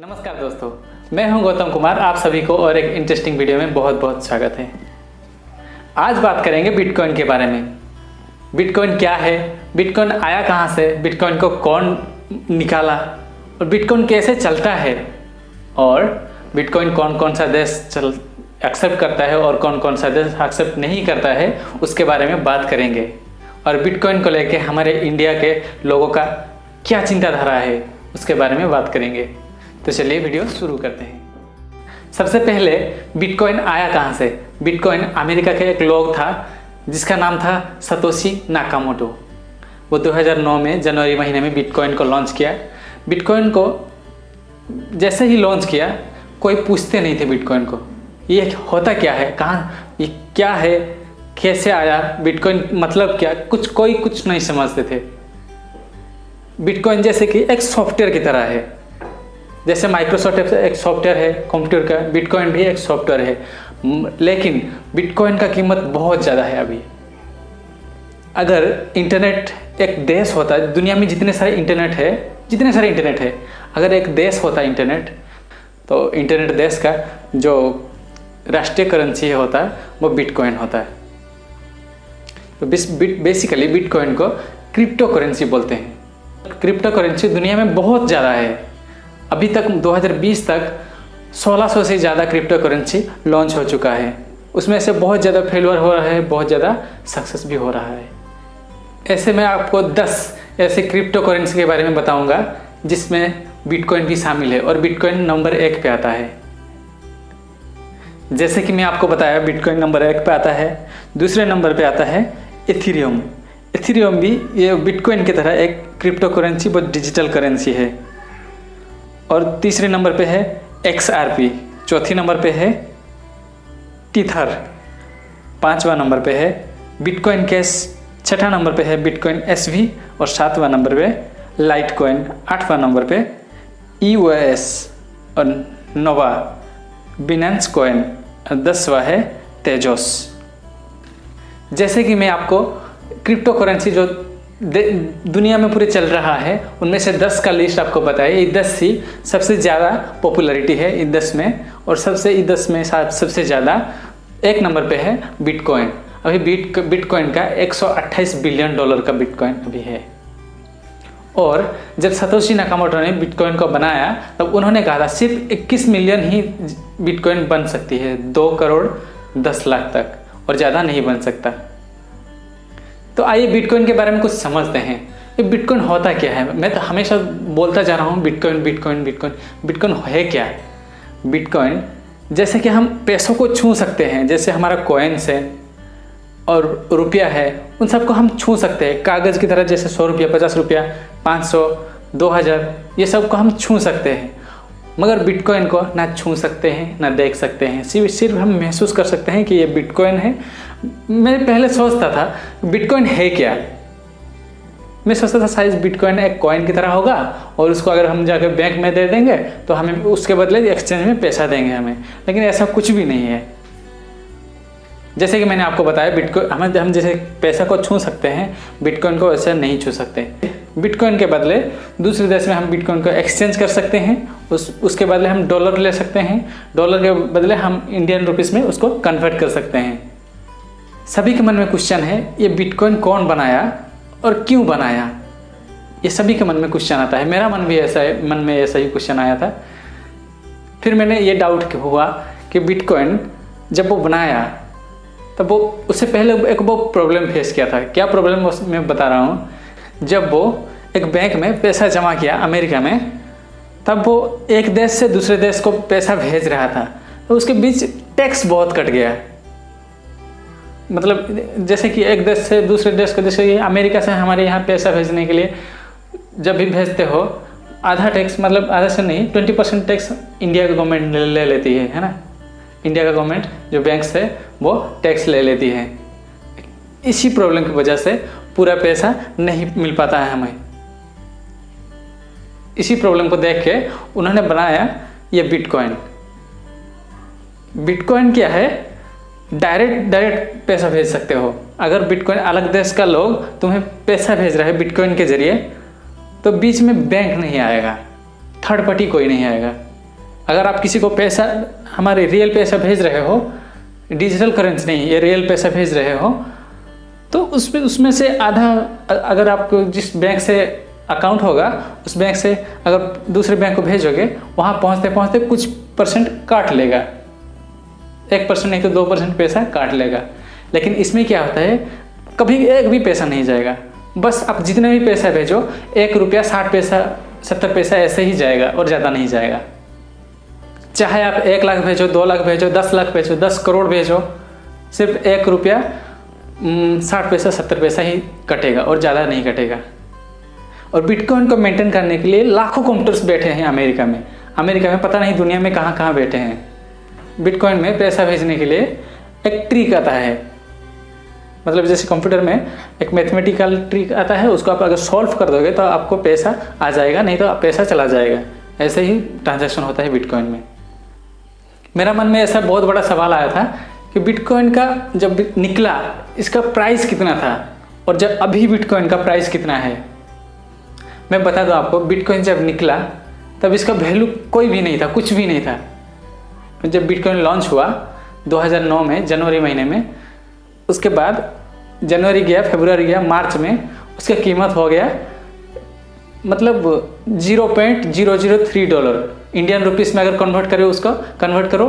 नमस्कार दोस्तों, मैं हूं गौतम कुमार। आप सभी को और एक इंटरेस्टिंग वीडियो में बहुत बहुत स्वागत है। आज बात करेंगे बिटकॉइन के बारे में। बिटकॉइन क्या है, बिटकॉइन आया कहां से, बिटकॉइन को कौन निकाला और बिटकॉइन कैसे चलता है, और बिटकॉइन कौन कौन सा देश एक्सेप्ट करता है और कौन कौन सा देश एक्सेप्ट नहीं करता है, उसके बारे में बात करेंगे। और बिटकॉइन को लेके हमारे इंडिया के लोगों का क्या चिंताधारा है, उसके बारे में बात करेंगे। तो चलिए वीडियो शुरू करते हैं। सबसे पहले बिटकॉइन आया कहाँ से। बिटकॉइन अमेरिका के एक लोग था जिसका नाम था सतोशी नाकामोटो। वो 2009 में जनवरी महीने में बिटकॉइन को लॉन्च किया। बिटकॉइन को जैसे ही लॉन्च किया कोई पूछते नहीं थे बिटकॉइन को ये होता क्या है, कहाँ ये क्या है, कैसे आया, बिटकॉइन मतलब क्या, कोई कुछ नहीं समझते थे। बिटकॉइन जैसे कि एक सॉफ्टवेयर की तरह है, जैसे माइक्रोसॉफ्ट एक सॉफ्टवेयर है कंप्यूटर का, बिटकॉइन भी एक सॉफ्टवेयर है। लेकिन बिटकॉइन का कीमत बहुत ज़्यादा है अभी। अगर इंटरनेट एक देश होता है, दुनिया में जितने सारे इंटरनेट है, अगर एक देश होता है इंटरनेट, तो इंटरनेट देश का जो राष्ट्रीय करेंसी होता है वो बिटकॉइन होता है। तो बेसिकली बिटकॉइन को क्रिप्टो करेंसी बोलते हैं। क्रिप्टो करेंसी दुनिया में बहुत ज़्यादा है। अभी तक 2020 तक 1600 से ज़्यादा क्रिप्टो करेंसी लॉन्च हो चुका है। उसमें से बहुत ज़्यादा फेलियर हो रहा है, बहुत ज़्यादा सक्सेस भी हो रहा है। ऐसे मैं आपको 10 ऐसे क्रिप्टो करेंसी के बारे में बताऊंगा जिसमें बिटकॉइन भी शामिल है, और बिटकॉइन नंबर 1 पे आता है। जैसे कि मैं आपको बताया, बिटकॉइन नंबर 1 पे आता है। दूसरे नंबर पे आता है इथेरियम। इथेरियम भी ये बिटकॉइन की तरह एक क्रिप्टो करेंसी, बहुत डिजिटल करेंसी है। और तीसरे नंबर पे है XRP, चौथी नंबर पे है टीथर, 5वां नंबर पे है बिटकॉइन कैश, 6ठा नंबर पे है बिटकॉइन SV, और 7वां नंबर पे लाइटकॉइन, 8वां नंबर पे EOS और 9वां बिनेंस कॉइन, 10वां है तेजोस। जैसे कि मैं आपको क्रिप्टो करेंसी जो दुनिया में पूरे चल रहा है उनमें से 10 का लिस्ट आपको बताया। ये 10 ही सबसे ज़्यादा पॉपुलैरिटी है इन 10 में, और सबसे ज़्यादा 1 नंबर पे है बिटकॉइन। अभी बिटकॉइन का $128 बिलियन का बिटकॉइन अभी है। और जब सतोशी नाकामोटो ने बिटकॉइन को बनाया तब उन्होंने कहा था सिर्फ 21 मिलियन ही बिटकॉइन बन सकती है, 2 करोड़ 10 लाख तक, और ज़्यादा नहीं बन सकता। तो आइए बिटकॉइन के बारे में कुछ समझते हैं। ये बिटकॉइन होता क्या है। मैं तो हमेशा बोलता जा रहा हूँ बिटकॉइन है क्या। बिटकॉइन जैसे कि हम पैसों को छू सकते हैं, जैसे हमारा कॉइन्स है और रुपया है, उन सबको हम छू सकते हैं कागज़ की तरह। जैसे 100 रुपया, 50 रुपया, 500, 2000, ये सब को हम छू सकते हैं। मगर बिटकॉइन को ना छू सकते हैं ना देख सकते हैं, सिर्फ हम महसूस कर सकते हैं कि ये बिटकॉइन है। मैं पहले सोचता था बिटकॉइन है क्या। मैं सोचता था शायद बिटकॉइन एक कॉइन की तरह होगा, और उसको अगर हम जाकर बैंक में दे देंगे तो हमें उसके बदले एक्सचेंज में पैसा देंगे हमें। लेकिन ऐसा कुछ भी नहीं है। जैसे कि मैंने आपको बताया, बिटकॉइन हम जैसे पैसा को छू सकते हैं, बिटकॉइन को वैसे नहीं छू सकते। बिटकॉइन के बदले दूसरे देश में हम बिटकॉइन को एक्सचेंज कर सकते हैं, उसके बदले हम डॉलर ले सकते हैं, डॉलर के बदले हम इंडियन रुपीस में उसको कन्वर्ट कर सकते हैं। सभी के मन में क्वेश्चन है, ये बिटकॉइन कौन बनाया और क्यों बनाया, ये सभी के मन में क्वेश्चन आता है। मेरा मन में ऐसा ही क्वेश्चन आया था। फिर मैंने ये डाउट हुआ कि बिटकॉइन जब वो बनाया तब वो उससे पहले वो प्रॉब्लम फेस किया था। क्या प्रॉब्लम मैं बता रहा हूँ। जब वो एक बैंक में पैसा जमा किया अमेरिका में, तब वो एक देश से दूसरे देश को पैसा भेज रहा था, तो उसके बीच टैक्स बहुत कट गया। मतलब जैसे कि एक देश से दूसरे देश को, जैसे कि अमेरिका से हमारे यहाँ पैसा भेजने के लिए जब भी भेजते हो, आधा टैक्स, मतलब आधा से नहीं 20% टैक्स इंडिया की गवर्नमेंट ले लेती है ना। इंडिया का गवर्नमेंट जो बैंक से वो टैक्स ले लेती है। इसी प्रॉब्लम की वजह से पूरा पैसा नहीं मिल पाता है हमें। इसी प्रॉब्लम को देख के उन्होंने बनाया ये बिटकॉइन। बिटकॉइन क्या है, डायरेक्ट पैसा भेज सकते हो। अगर बिटकॉइन अलग देश का लोग तुम्हें पैसा भेज रहा है बिटकॉइन के जरिए, तो बीच में बैंक नहीं आएगा, थर्ड पार्टी कोई नहीं आएगा। अगर आप किसी को पैसा, हमारे रियल पैसा भेज रहे हो, डिजिटल करेंसी नहीं, ये रियल पैसा भेज रहे हो, तो उसमें से आधा अगर आपको जिस बैंक से अकाउंट होगा उस बैंक से अगर दूसरे बैंक को भेजोगे, वहाँ पहुँचते पहुँचते कुछ % काट लेगा, 1% नहीं तो 2% पैसा काट लेगा। लेकिन इसमें क्या होता है, कभी एक भी पैसा नहीं जाएगा, बस आप जितने भी पैसा भेजो, 1 रुपया 60 पैसा 70 पैसा ऐसे ही जाएगा और ज़्यादा नहीं जाएगा। चाहे आप 1 लाख भेजो, 2 लाख भेजो, 10 लाख भेजो, 10 करोड़ भेजो, सिर्फ 1 रुपया 60 पैसा 70 पैसा ही कटेगा और ज़्यादा नहीं कटेगा। और बिटकॉइन को मेंटेन करने के लिए लाखों कंप्यूटर्स बैठे हैं अमेरिका में। अमेरिका में पता नहीं दुनिया में कहाँ कहाँ बैठे हैं। बिटकॉइन में पैसा भेजने के लिए एक ट्रिक आता है, मतलब जैसे कंप्यूटर में एक मैथमेटिकल ट्रिक आता है, उसको आप अगर सॉल्व कर दोगे तो आपको पैसा आ जाएगा, नहीं तो पैसा चला जाएगा। ऐसे ही ट्रांजैक्शन होता है बिटकॉइन में। मेरा मन में ऐसा बहुत बड़ा सवाल आया था कि बिटकॉइन का जब निकला इसका प्राइस कितना था और जब अभी बिटकॉइन का प्राइस कितना है। मैं बता दूं आपको, बिटकॉइन जब निकला तब इसका वैल्यू कोई भी नहीं था, कुछ भी नहीं था। जब बिटकॉइन लॉन्च हुआ 2009 में जनवरी महीने में, उसके बाद जनवरी गया, फरवरी गया, मार्च में उसका कीमत हो गया मतलब $0.003। इंडियन रुपीस में अगर कन्वर्ट करो, उसको कन्वर्ट करो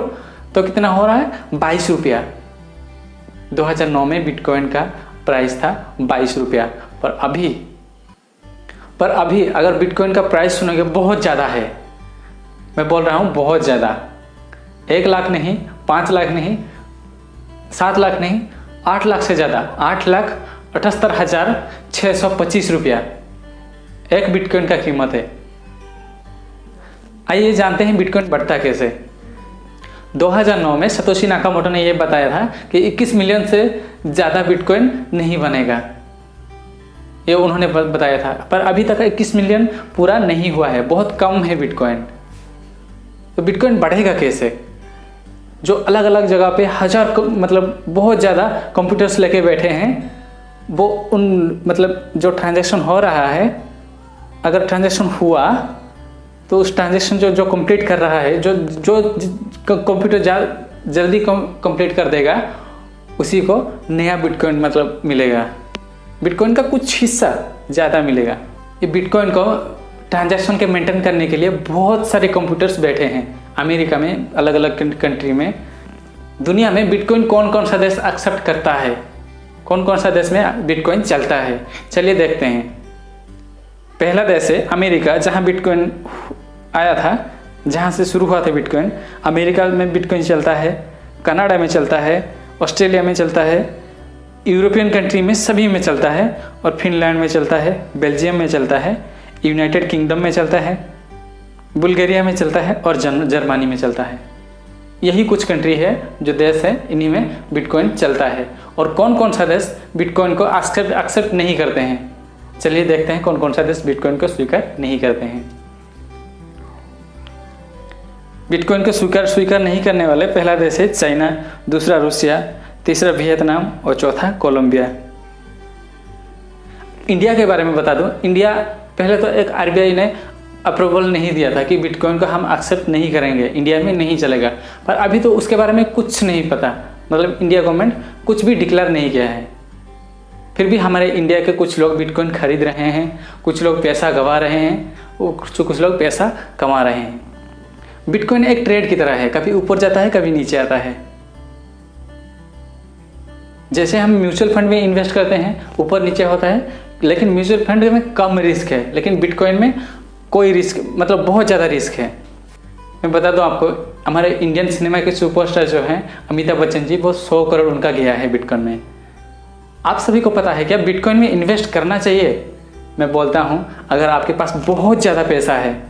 तो कितना हो रहा है, 22 रुपया। 2009 में बिटकॉइन का प्राइस था 22 रुपया। पर अभी अगर बिटकॉइन का प्राइस सुनोगे बहुत ज़्यादा है, मैं बोल रहा हूँ बहुत ज़्यादा। 1 लाख नहीं, 5 लाख नहीं, 7 लाख नहीं, 8 लाख से ज़्यादा, 8,78,625 रुपया एक बिटकॉइन का कीमत है। आइए जानते हैं बिटकॉइन बढ़ता कैसे। 2009 में सतोशी नाकामोटो ने यह बताया था कि 21 मिलियन से ज़्यादा बिटकॉइन नहीं बनेगा, ये उन्होंने बताया था। पर अभी तक 21 मिलियन पूरा नहीं हुआ है, बहुत कम है बिटकॉइन। तो बिटकॉइन बढ़ेगा कैसे? जो अलग अलग जगह पे हजार मतलब बहुत ज़्यादा कंप्यूटर्स लेके बैठे हैं, वो उन मतलब जो ट्रांजैक्शन हो रहा है, अगर ट्रांजैक्शन हुआ तो उस ट्रांजैक्शन जो कंप्लीट कर रहा है, जो कंप्यूटर जल्दी कंप्लीट कर देगा, उसी को नया बिटकॉइन मतलब मिलेगा। बिटकॉइन का कुछ हिस्सा ज़्यादा मिलेगा। ये बिटकॉइन को ट्रांजैक्शन के मेंटेन करने के लिए बहुत सारे कंप्यूटर्स बैठे हैं अमेरिका में, अलग अलग कंट्री में। दुनिया में बिटकॉइन कौन कौन सा देश एक्सेप्ट करता है, कौन कौन सा देश में बिटकॉइन चलता है, चलिए देखते हैं। पहला देश है अमेरिका, जहां बिटकॉइन आया था, जहां से शुरू हुआ था बिटकॉइन। अमेरिका में बिटकॉइन चलता है, कनाडा में चलता है, ऑस्ट्रेलिया में चलता है, यूरोपियन कंट्री में सभी में चलता है, और फिनलैंड में चलता है, बेल्जियम में चलता है, यूनाइटेड किंगडम में चलता है, बुल्गारिया में चलता है और जर्मनी में चलता है। यही कुछ कंट्री है जो देश है, इन्हीं में बिटकॉइन चलता है। और कौन कौन सा देश बिटकॉइन को एक्सेप्ट नहीं करते हैं, चलिए देखते हैं कौन कौन सा देश बिटकॉइन को स्वीकार नहीं करते हैं। बिटकॉइन को स्वीकार नहीं करने वाले पहला देश है चाइना, दूसरा रूसिया, तीसरा वियतनाम और चौथा कोलंबिया। इंडिया के बारे में बता दूं, इंडिया पहले तो एक RBI ने अप्रूवल नहीं दिया था कि बिटकॉइन को हम एक्सेप्ट नहीं करेंगे, इंडिया में नहीं चलेगा। पर अभी तो उसके बारे में कुछ नहीं पता, मतलब इंडिया गवर्नमेंट कुछ भी डिक्लेयर नहीं किया है। फिर भी हमारे इंडिया के कुछ लोग बिटकॉइन खरीद रहे हैं, कुछ लोग पैसा गंवा रहे हैं, कुछ लोग पैसा कमा रहे हैं। बिटकॉइन एक ट्रेड की तरह है, कभी ऊपर जाता है, कभी नीचे आता है। जैसे हम म्यूचुअल फंड में इन्वेस्ट करते हैं, ऊपर नीचे होता है, लेकिन म्यूचुअल फंड में कम रिस्क है, लेकिन बिटकॉइन में कोई रिस्क मतलब बहुत ज़्यादा रिस्क है। मैं बता दूं आपको, हमारे इंडियन सिनेमा के सुपरस्टार जो हैं अमिताभ बच्चन जी, वो 100 करोड़ उनका गया है बिटकॉइन में। आप सभी को पता है क्या बिटकॉइन में इन्वेस्ट करना चाहिए? मैं बोलता हूँ, अगर आपके पास बहुत ज़्यादा पैसा है,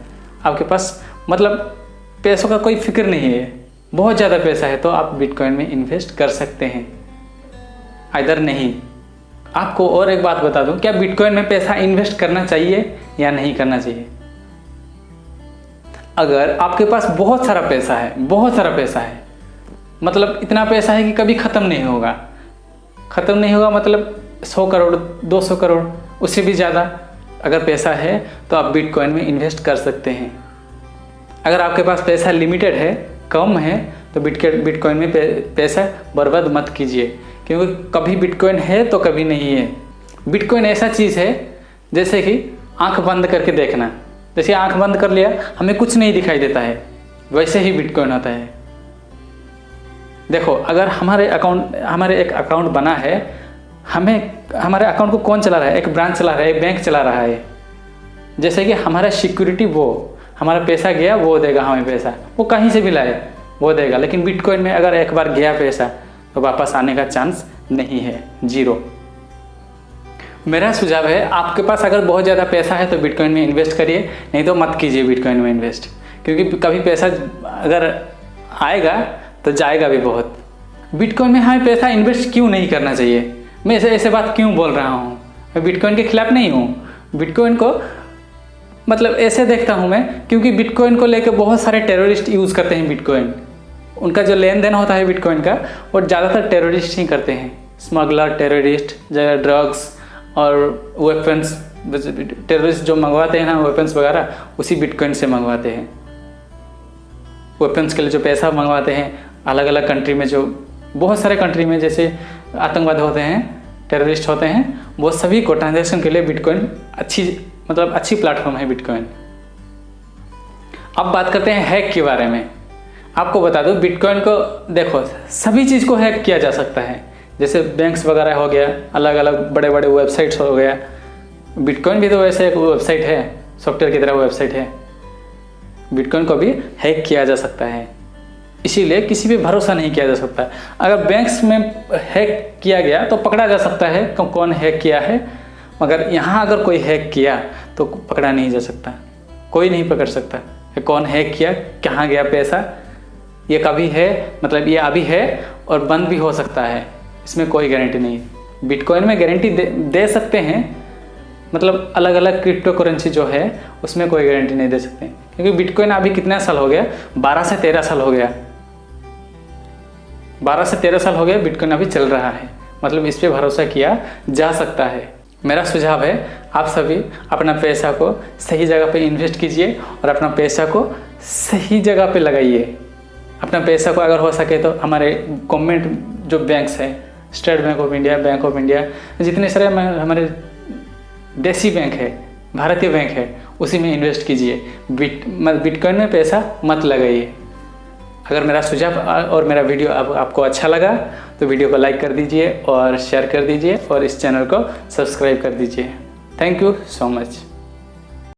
आपके पास मतलब पैसों का कोई फिक्र नहीं है, बहुत ज़्यादा पैसा है, तो आप बिटकॉइन में इन्वेस्ट कर सकते हैं। इधर नहीं। आपको और एक बात बता दूं, क्या बिटकॉइन में पैसा इन्वेस्ट करना चाहिए या नहीं करना चाहिए? अगर आपके पास बहुत सारा पैसा है, बहुत सारा पैसा है, मतलब इतना पैसा है कि कभी ख़त्म नहीं होगा, ख़त्म नहीं होगा मतलब 100 करोड़ 200 करोड़ उससे भी ज़्यादा अगर पैसा है, तो आप बिटकॉइन में इन्वेस्ट कर सकते हैं। अगर आपके पास पैसा लिमिटेड है, कम है, तो बिटकॉइन में पैसा बर्बाद मत कीजिए, क्योंकि कभी बिटकॉइन है तो कभी नहीं है। बिटकॉइन ऐसा चीज़ है जैसे कि आंख बंद करके देखना, जैसे आंख बंद कर लिया हमें कुछ नहीं दिखाई देता है, वैसे ही बिटकॉइन होता है। देखो, अगर हमारे एक अकाउंट बना है, हमारे अकाउंट को कौन चला रहा है? एक ब्रांच चला रहा है, एक बैंक चला रहा है। जैसे कि हमारा सिक्योरिटी वो, हमारा पैसा गया वो देगा हमें पैसा, वो कहीं से भी लाए वो देगा। लेकिन बिटकॉइन में अगर एक बार गया पैसा तो वापस आने का चांस नहीं है, 0। मेरा सुझाव है, आपके पास अगर बहुत ज़्यादा पैसा है तो बिटकॉइन में इन्वेस्ट करिए, नहीं तो मत कीजिए बिटकॉइन में इन्वेस्ट, क्योंकि कभी पैसा अगर आएगा तो जाएगा भी बहुत। बिटकॉइन में हमें पैसा इन्वेस्ट क्यों नहीं करना चाहिए? मैं ऐसे बात क्यों बोल रहा हूँ? मैं बिटकॉइन के खिलाफ नहीं हूँ। बिटकॉइन को मतलब ऐसे देखता हूँ मैं, क्योंकि बिटकॉइन को लेकर बहुत सारे टेररिस्ट यूज़ करते हैं बिटकॉइन। उनका जो लेन देन होता है बिटकॉइन का, वो ज़्यादातर टेररिस्ट ही करते हैं, स्मगलर, टेररिस्ट, ड्रग्स और वेपन्स। टेररिस्ट जो मंगवाते हैं ना वेपन्स वगैरह, उसी बिटकॉइन से मंगवाते हैं। वेपन्स के लिए जो पैसा मंगवाते हैं अलग अलग कंट्री में, जो बहुत सारे कंट्री में जैसे आतंकवाद होते हैं, टेररिस्ट होते हैं, वो सभी को ट्रांजैक्शन के लिए बिटकॉइन अच्छी प्लेटफॉर्म है बिटकॉइन। अब बात करते हैं हैक के बारे में। आपको बता दूं, बिटकॉइन को देखो, सभी चीज़ को हैक किया जा सकता है, जैसे बैंक्स वगैरह हो गया, अलग अलग बड़े बड़े वेबसाइट्स हो गया। बिटकॉइन भी तो वैसे एक वेबसाइट है, सॉफ्टवेयर की तरह वेबसाइट है। बिटकॉइन को भी हैक किया जा सकता है, इसीलिए किसी पे भरोसा नहीं किया जा सकता। अगर बैंक्स में हैक किया गया तो पकड़ा जा सकता है कौन हैक किया है, मगर यहाँ अगर कोई हैक किया तो पकड़ा नहीं जा सकता, कोई नहीं पकड़ सकता कि कौन हैक किया, कहाँ गया पैसा। ये कभी है, मतलब ये अभी है और बंद भी हो सकता है, इसमें कोई गारंटी नहीं। बिटकॉइन में गारंटी दे सकते हैं, मतलब अलग अलग क्रिप्टो करेंसी जो है उसमें कोई गारंटी नहीं दे सकते, क्योंकि बिटकॉइन अभी कितना साल हो गया? 12 से 13 साल हो गया। 12 से 13 साल हो गया बिटकॉइन अभी चल रहा है, मतलब इस पर भरोसा किया जा सकता है। मेरा सुझाव है, आप सभी अपना पैसा को सही जगह पे इन्वेस्ट कीजिए और अपना पैसा को सही जगह पे लगाइए। अपना पैसा को अगर हो सके तो हमारे गवर्नमेंट जो बैंक्स हैं, state bank of India, bank of India, जितने सारे हमारे देसी बैंक है, भारतीय बैंक है, उसी में इन्वेस्ट कीजिए। बिटकॉइन में पैसा मत लगाइए। अगर मेरा सुझाव और मेरा वीडियो आपको अच्छा लगा तो वीडियो को लाइक कर दीजिए और शेयर कर दीजिए और इस चैनल को सब्सक्राइब कर दीजिए। Thank you so much.